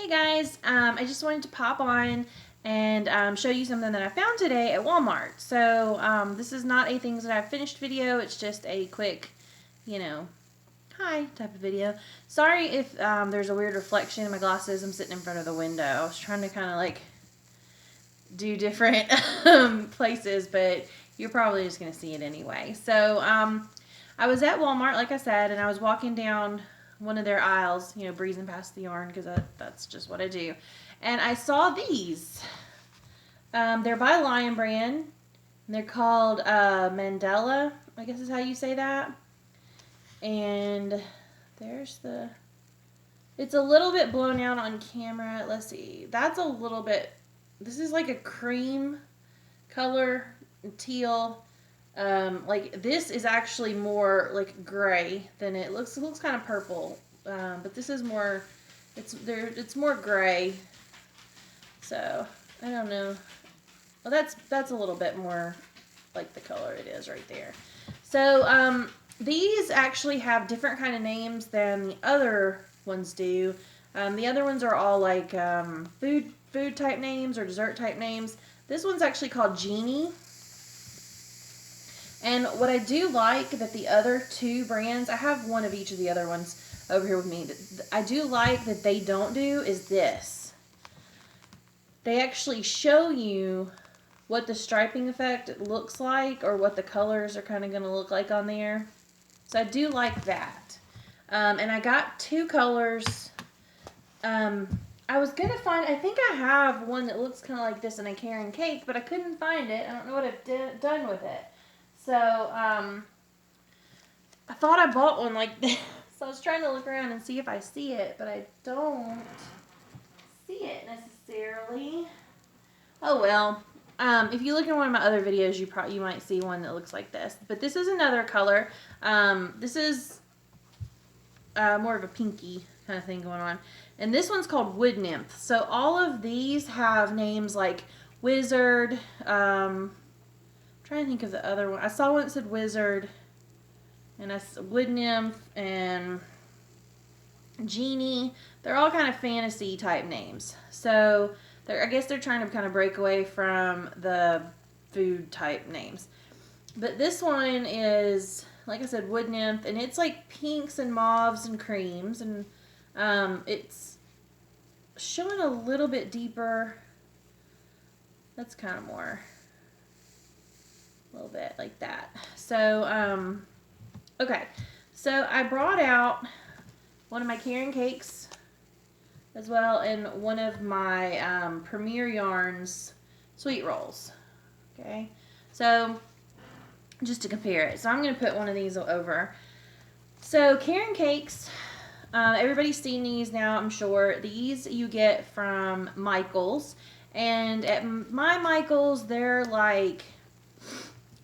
Hey guys, I just wanted to pop on and show you something that I found today at Walmart. So this is not a things that I've finished video, it's just a quick, hi type of video. Sorry if there's a weird reflection in my glasses. I'm sitting in front of the window. I was trying to kind of like do different places, but you're probably just going to see it anyway. So I was at Walmart, like I said, and I was walking down one of their aisles, breezing past the yarn because that's just what I do. And I saw these. They're by Lion Brand. And they're called Mandala, I guess is how you say that. And there's the... It's a little bit blown out on camera. Let's see. That's a little bit... This is like a cream color, teal. Like this is actually more like gray than it looks. It looks kind of purple, but this is more. It's more gray. So I don't know. Well, that's a little bit more like the color it is right there. So these actually have different kind of names than the other ones do. The other ones are all like food type names or dessert type names. This one's actually called Genie. And what I do like that the other two brands, I have one of each of the other ones over here with me. I do like that they don't do is this. They actually show you what the striping effect looks like or what the colors are kind of going to look like on there. So I do like that. And I got two colors. I was going to find, I think I have one that looks kind of like this in a Karen cake, but I couldn't find it. I don't know what I've done with it. So, I thought I bought one like this. So I was trying to look around and see if I see it, but I don't see it necessarily. Oh well. If you look in one of my other videos, you might see one that looks like this. But this is another color. This is more of a pinky kind of thing going on. And this one's called Wood Nymph. So all of these have names like Wizard, trying to think of the other one. I saw one that said Wizard, and I saw Wood Nymph and Genie. They're all kind of fantasy type names. So I guess they're trying to kind of break away from the food type names. But this one is, like I said, Wood Nymph, and it's like pinks and mauves and creams, and it's showing a little bit deeper. That's kind of more... a little bit like that. So, okay. So I brought out one of my Karen cakes as well and one of my Premier Yarns sweet rolls. Okay. So just to compare it. So I'm going to put one of these over. So Karen cakes, everybody's seen these now, I'm sure. These you get from Michael's. And at my Michael's, they're like...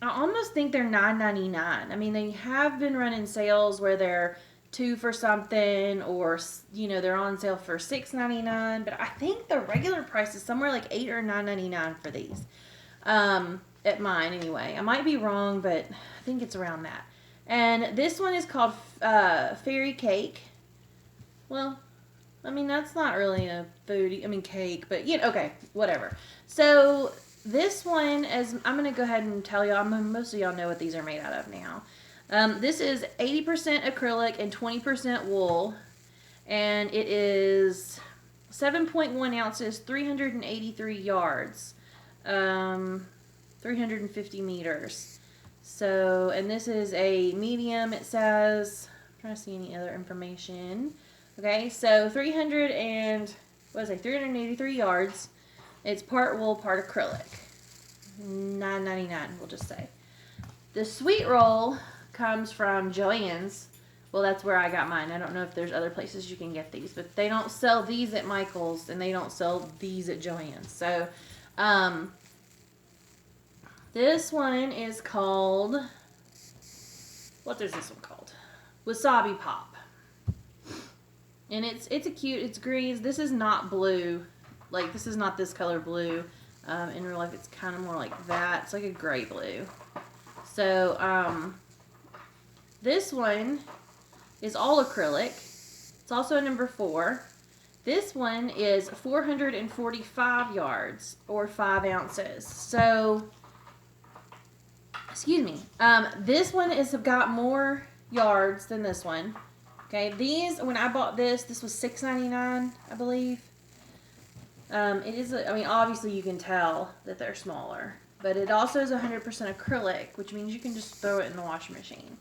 I almost think they're $9.99. I mean, they have been running sales where they're 2 for something, or they're on sale for $6.99. But I think the regular price is somewhere like $8 or $9.99 for these. At mine, anyway. I might be wrong, but I think it's around that. And this one is called Fairy Cake. Well, I mean, that's not really a cake, but okay, whatever. So this one, as I'm going to go ahead and tell y'all, most of y'all know what these are made out of now. This is 80% acrylic and 20% wool, and it is 7.1 ounces, 383 yards, 350 meters. So, and this is a medium, it says. I'm trying to see any other information. Okay, so 383 yards. It's part wool, part acrylic. $9.99, we'll just say. The sweet roll comes from Joann's. Well, that's where I got mine. I don't know if there's other places you can get these, but they don't sell these at Michael's, and they don't sell these at Joann's. So, this one is called... What is this one called? Wasabi Pop. And it's green. This is not blue. Like, this is not this color blue. In real life, it's kind of more like that. It's like a gray blue. So, this one is all acrylic. It's also a number 4. This one is 445 yards or 5 ounces. So, excuse me. This one has got more yards than this one. Okay, these, when I bought this was $6.99, I believe. It is, I mean, obviously you can tell that they're smaller, but it also is 100% acrylic, which means you can just throw it in the washing machine.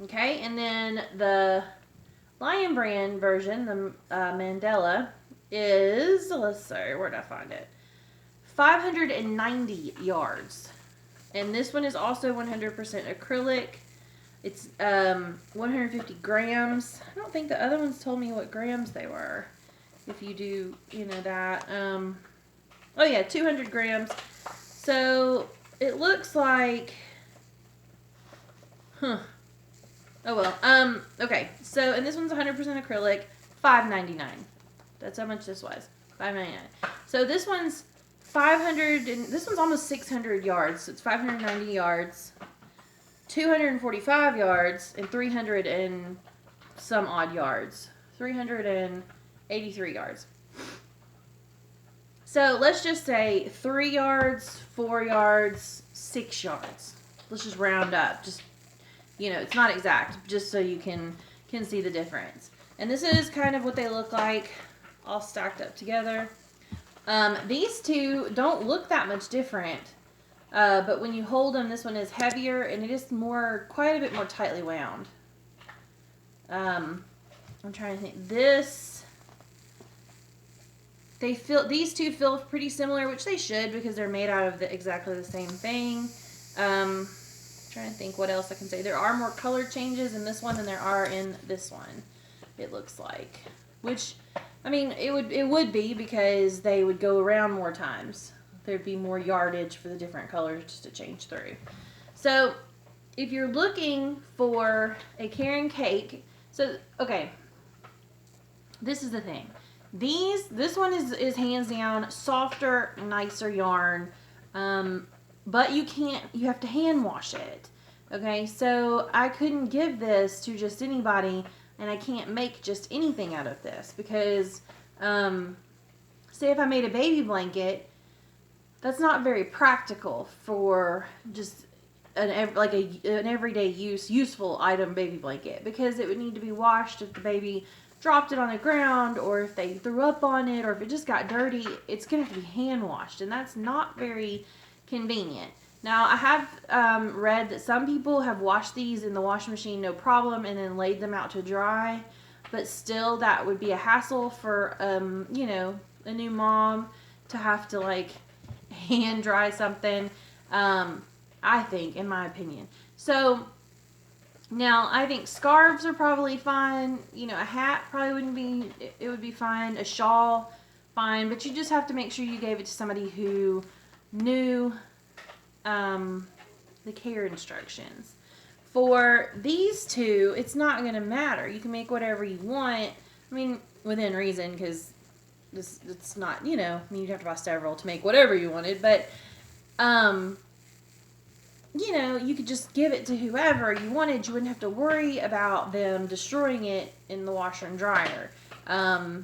Okay, and then the Lion Brand version, the Mandala, is, let's see, where did I find it? 590 yards. And this one is also 100% acrylic. It's 150 grams. I don't think the other ones told me what grams they were. If you do, you know that. Oh yeah, 200 grams. So it looks like, oh well. Okay. So, and this one's 100% acrylic, $5.99. That's how much this was. $5.99. So this one's 500, and this one's almost 600 yards. So it's 590 yards, 245 yards, and 300 and some odd yards. 383 yards. So let's just say 3 yards, 4 yards, 6 yards. Let's just round up. Just, you know, it's not exact, just so you can see the difference. And this is kind of what they look like, all stacked up together. These two don't look that much different, but when you hold them, this one is heavier and it is quite a bit more tightly wound. I'm trying to think. These two feel pretty similar, which they should because they're made out of exactly the same thing. Trying to think what else I can say. There are more color changes in this one than there are in this one, it looks like. Which, I mean, it would be because they would go around more times. There'd be more yardage for the different colors just to change through. So, if you're looking for a Karen cake, so, okay, this is the thing. This one is hands down softer, nicer yarn, but you have to hand wash it. Okay, so I couldn't give this to just anybody, and I can't make just anything out of this because, say if I made a baby blanket, that's not very practical for just an everyday useful item baby blanket, because it would need to be washed if the baby dropped it on the ground, or if they threw up on it, or if it just got dirty. It's going to have to be hand washed, and that's not very convenient. Now, I have read that some people have washed these in the washing machine no problem and then laid them out to dry, but still that would be a hassle for, you know, a new mom to have to like hand dry something, I think, in my opinion. So, now, I think scarves are probably fine. You know, a hat probably wouldn't be, it would be fine. A shawl, fine. But you just have to make sure you gave it to somebody who knew the care instructions. For these two, it's not going to matter. You can make whatever you want. I mean, within reason, because it's not, you know, I mean, you'd have to buy several to make whatever you wanted. But, you know, you could just give it to whoever you wanted. You wouldn't have to worry about them destroying it in the washer and dryer. I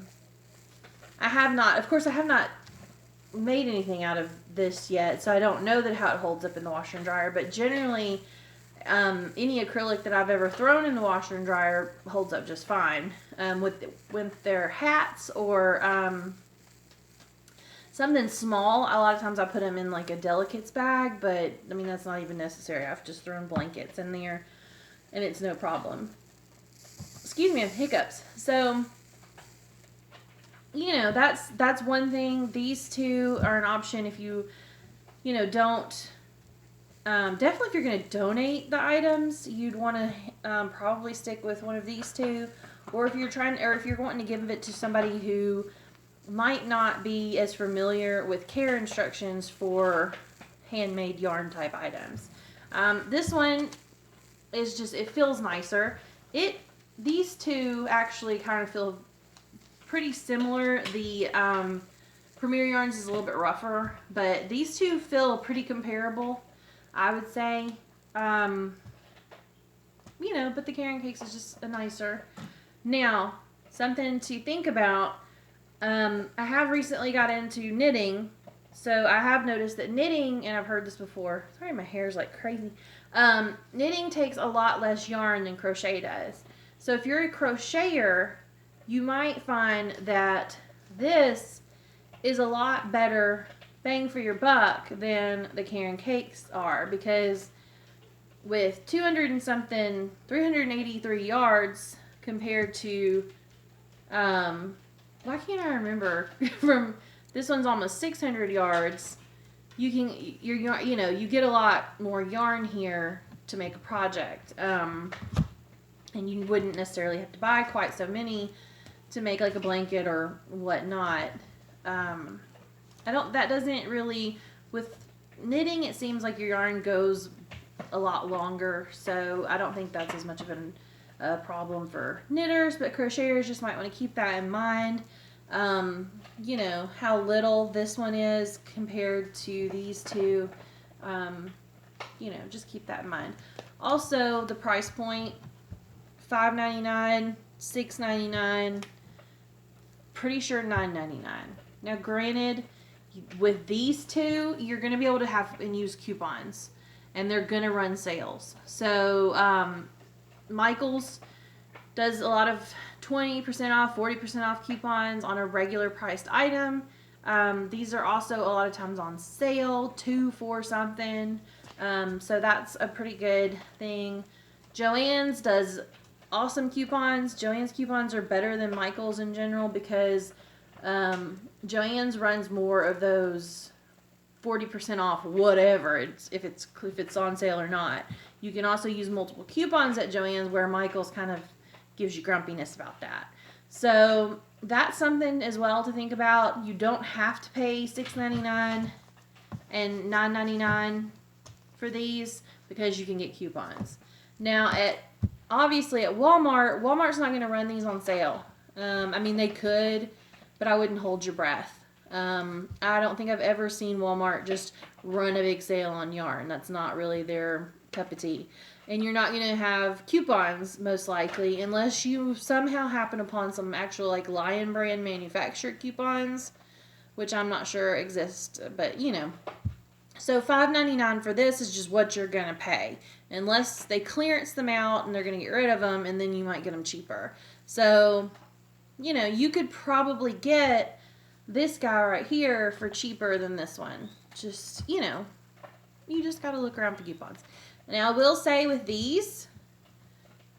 have not made anything out of this yet, so I don't know how it holds up in the washer and dryer, but generally, any acrylic that I've ever thrown in the washer and dryer holds up just fine. With their hats or, something small, a lot of times I put them in like a delicates bag, but I mean, that's not even necessary. I've just thrown blankets in there and it's no problem. Excuse me, I have hiccups. So, you know, that's one thing. These two are an option if you don't, definitely if you're going to donate the items, you'd want to probably stick with one of these two, or if you're wanting to give it to somebody who might not be as familiar with care instructions for handmade yarn type items. This one is just, it feels nicer. These two actually kind of feel pretty similar. The Premier Yarns is a little bit rougher, but these two feel pretty comparable, I would say. You know, but the Karen Cakes is just a nicer. Now, something to think about. I have recently got into knitting, so I have noticed that knitting, and I've heard this before. Sorry, my hair's like crazy. Knitting takes a lot less yarn than crochet does. So if you're a crocheter, you might find that this is a lot better bang for your buck than the Karen cakes are, because with 200 and something, 383 yards compared to, why can't I remember from this one's almost 600 yards. You get a lot more yarn here to make a project, and you wouldn't necessarily have to buy quite so many to make like a blanket or whatnot. That doesn't really, with knitting, it seems like your yarn goes a lot longer, so I don't think that's as much of a problem for knitters, but crocheters just might want to keep that in mind. How little this one is compared to these two. Just keep that in mind. Also, the price point, $5.99, $6.99, pretty sure $9.99. Now, granted, with these two, you're going to be able to have and use coupons, and they're going to run sales. So, Michael's does a lot of 20% off, 40% off coupons on a regular priced item. These are also a lot of times on sale, 2 for something. So that's a pretty good thing. Joann's does awesome coupons. Joann's coupons are better than Michael's in general because Joann's runs more of those 40% off whatever if it's on sale or not. You can also use multiple coupons at Joann's, where Michael's kind of gives you grumpiness about that. So that's something as well to think about. You don't have to pay $6.99 and $9.99 for these because you can get coupons. Now, obviously at Walmart's not going to run these on sale. They could, but I wouldn't hold your breath. I don't think I've ever seen Walmart just run a big sale on yarn. That's not really their cup of tea. And you're not going to have coupons, most likely, unless you somehow happen upon some actual, like, Lion brand manufactured coupons, which I'm not sure exist, but, So $5.99 for this is just what you're going to pay, unless they clearance them out and they're going to get rid of them, and then you might get them cheaper. So, you could probably get this guy right here for cheaper than this one. Just, you just got to look around for coupons. Now, I will say with these,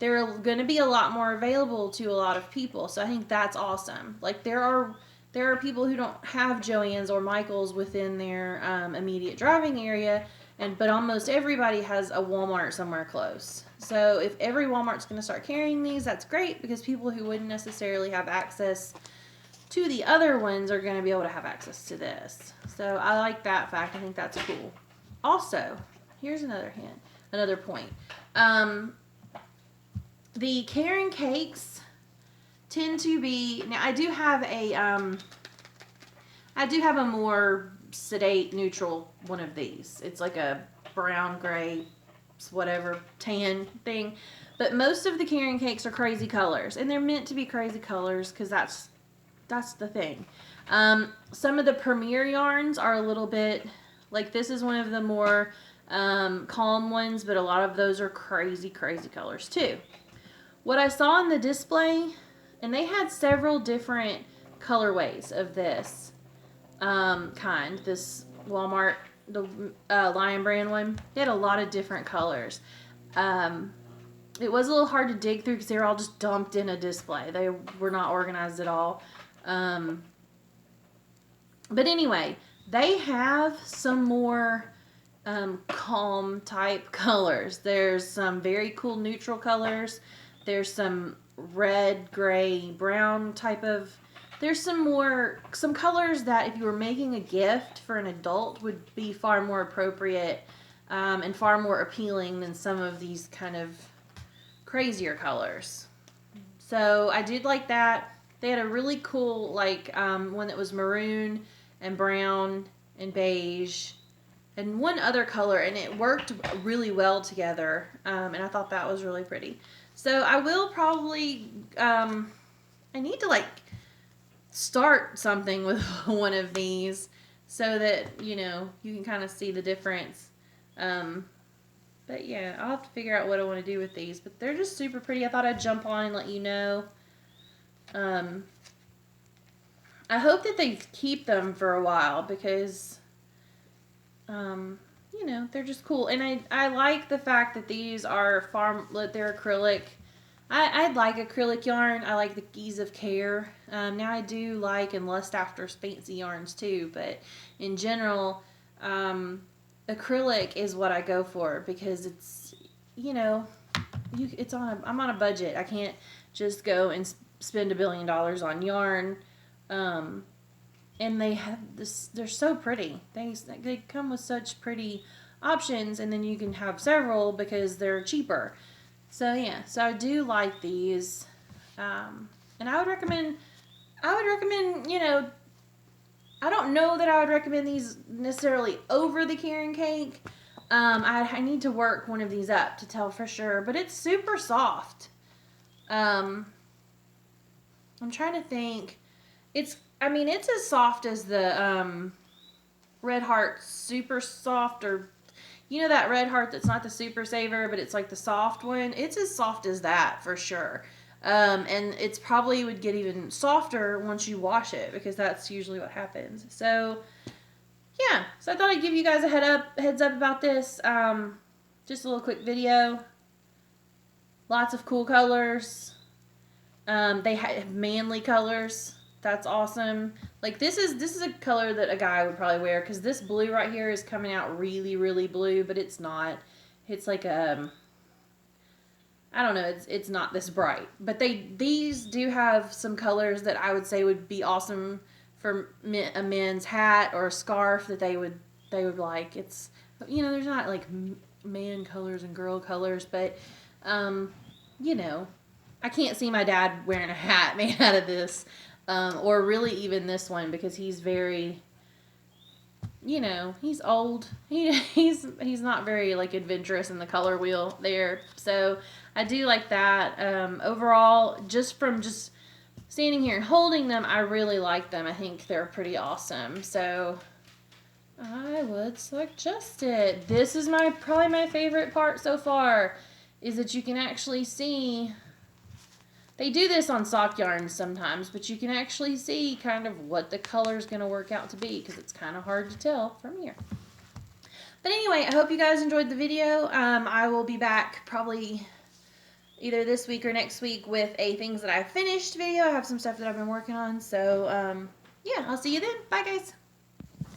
they're going to be a lot more available to a lot of people. So I think that's awesome. Like, there are people who don't have Joann's or Michael's within their immediate driving area, but almost everybody has a Walmart somewhere close. So if every Walmart's going to start carrying these, that's great, because people who wouldn't necessarily have access to the other ones are going to be able to have access to this. So I like that fact. I think that's cool. Also, here's another point. The Karen cakes tend to be, now I do have a more sedate, neutral one of these. It's like a brown, gray, whatever, tan thing. But most of the Karen cakes are crazy colors, and they're meant to be crazy colors because that's the thing. Some of the Premier yarns are a little bit, like, this is one of the more calm ones, but a lot of those are crazy colors too. What I saw in the display, and they had several different colorways of this this Walmart, the Lion brand one. They had a lot of different colors. It was a little hard to dig through because they were all just dumped in a display. They were not organized at all. But anyway, they have some more calm type colors. There's some very cool neutral colors. There's some red, gray, brown type of. There's some colors that if you were making a gift for an adult would be far more appropriate and far more appealing than some of these kind of crazier colors. So I did like that. They had a really cool one that was maroon and brown and beige and one other color, and it worked really well together, and I thought that was really pretty. So I will probably, I need to start something with one of these so that, you know, you can kind of see the difference. But yeah, I'll have to figure out what I want to do with these. But they're just super pretty. I thought I'd jump on and let you know. I hope that they keep them for a while because, you know, they're just cool. And I like the fact that these are they're acrylic. I like acrylic yarn. I like the ease of care. Now I do like and lust after fancy yarns too, but in general, acrylic is what I go for because it's, you know, I'm on a budget. I can't just go and spend $1 billion on yarn. And they have this. They're so pretty. They come with such pretty options, and then you can have several because they're cheaper. So yeah, so I do like these, and I would recommend. You know, I don't know that I would recommend these necessarily over the carrot cake. I need to work one of these up to tell for sure, but it's super soft. I'm trying to think. It's as soft as the Red Heart Super Soft, or you know that Red Heart that's not the Super Saver, but it's like the soft one. It's as soft as that for sure. And it's probably would get even softer once you wash it because that's usually what happens. So yeah, so I thought I'd give you guys a heads up about this. Just a little quick video. Lots of cool colors. They have manly colors. That's awesome. Like this is a color that a guy would probably wear because this blue right here is coming out really, really blue, but it's not. It's like I don't know. It's not this bright, but these do have some colors that I would say would be awesome for a men's hat or a scarf that they would like. It's, you know, there's not like man colors and girl colors, but you know, I can't see my dad wearing a hat made out of this. Or really even this one because he's very, you know, he's old. He's not very like adventurous in the color wheel there. So I do like that. Overall, just from standing here and holding them, I really like them. I think they're pretty awesome. So I would suggest it. This is probably my favorite part so far, is that you can actually see. They do this on sock yarns sometimes, but you can actually see kind of what the color is going to work out to be because it's kind of hard to tell from here. But anyway, I hope you guys enjoyed the video. I will be back probably either this week or next week with a things that I finished video. I have some stuff that I've been working on. So, yeah, I'll see you then. Bye, guys.